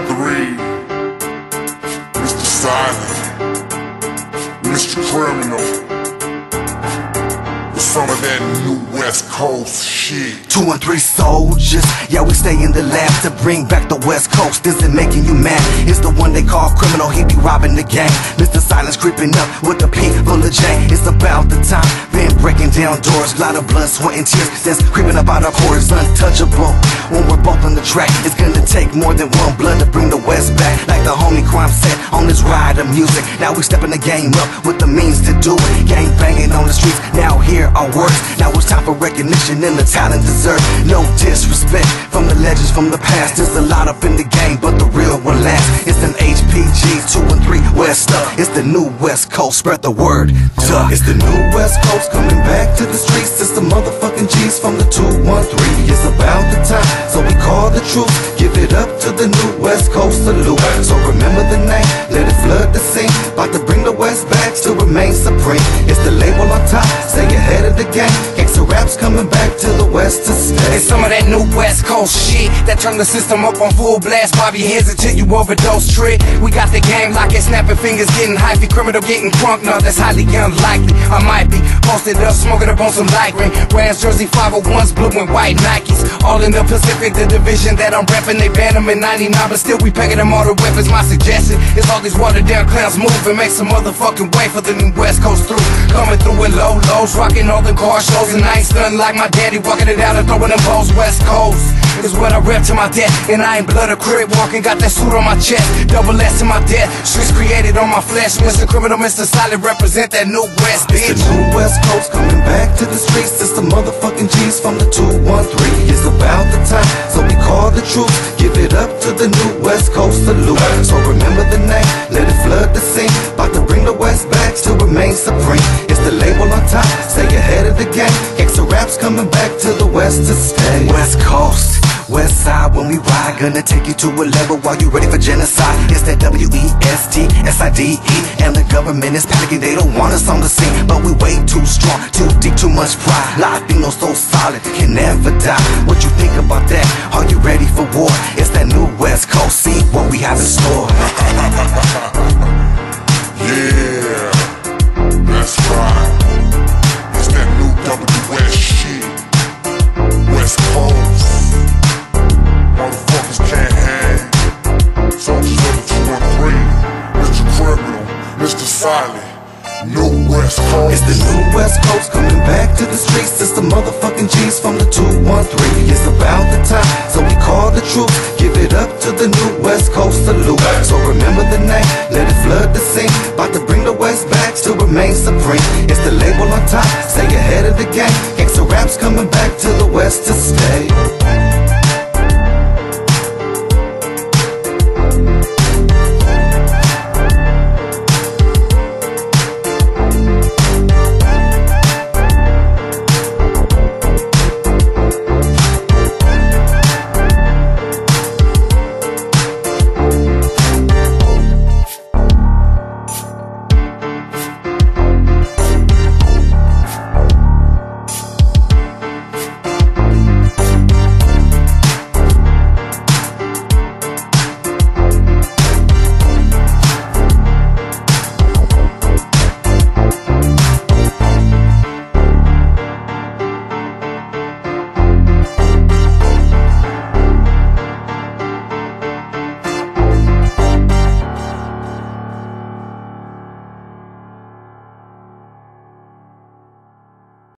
213, Mr. Silent, Mr. Criminal, with some of that new West Coast shit. 213 soldiers, yeah, we stay in the lab to bring back the West Coast. Is it making you mad? It's the one they call criminal, he be robbing the gang. Mr. Silence creeping up with the P full of J. It's about the time, been breaking down doors. Lot of blood, sweat, and tears that's creeping up out our pores. Untouchable, when we're both on the track, it's gonna take more than one blood to bring the West back. Like the homie Crime said on this ride of music. Now we stepping the game up with the means to do it. Gang banging on the streets, now hear our words. Now it's time for recognition and the talent deserved. No disrespect from the legends from the past. There's a lot up in the game, but the real one lasts. It's an HPG 213 West up. It's the new West Coast, spread the word. Duh. It's the new West Coast coming back to the streets. It's the motherfucking G's from the 213. It's about the time, so we call the truth. Give it up to the new West Coast salute. So remember the name, let it flood the scene. About to bring the West back to remain supreme. It's the label on top, stay ahead of the game. Gangster rap's coming back to the West to stay. It's some of that new West Coast shit that turn the system up on full blast. Bob your heads until you overdose trick. We got the game locked, snapping fingers, getting hypey. Criminal getting crunk, no, that's highly unlikely. I might be posted up, smoking up on some light green Rams jersey 501s, blue and white Nikes. All in the Pacific, the division that I'm repping. They banned them in 99, but still we packing them all the weapons. My suggestion is all these watered down clowns move and make some motherfucking way for the new West Coast through. Coming through with low lows, rocking all them car shows, and I ain't stunning like my daddy, walking it out and throwing them balls. West Coast is what I rep to my death, and I ain't blood or crib walking. Got that suit on my chest, double S in my death. Streets created on my flesh. Mr. Criminal, Mr. Silent, represent that new West, bitch. It's the new West Coast coming back to the streets. It's the motherfucking G's from the 213. It's about the time, so we call the truth. Give it up to the new West Coast salute. So remember the name, let it flood the scene. About to bring the West back to remain supreme. It's the label on top, stay ahead of the game. Gangster rap's coming back to the West to stay. West Coast, West Side, when we ride, gonna take you to a level while you ready for genocide. It's that W-E-S-T-S-I-D-E, and the government is panicking, they don't want us on the scene. But we way too strong, too deep, too much pride. Latino so solid, can never die. What you think about that? Are you ready for war? It's that new West Coast, see what we have in store. Yeah, that's right. It's that new WS shit. West Coast. Motherfuckers can't hang. Soldiers of the 213. Mr. Criminal, Mr. Silent. New West Coast. It's the new West Coast coming back to the streets. It's the motherfucking G's from the 213. It's about the time, so we call the truth. Give it up to the new West Coast salute. So remember the name, let it flood the scene. About to bring the West back to remain supreme. It's the label on top, stay ahead of the game. Gangster rap's coming back to the West to stay.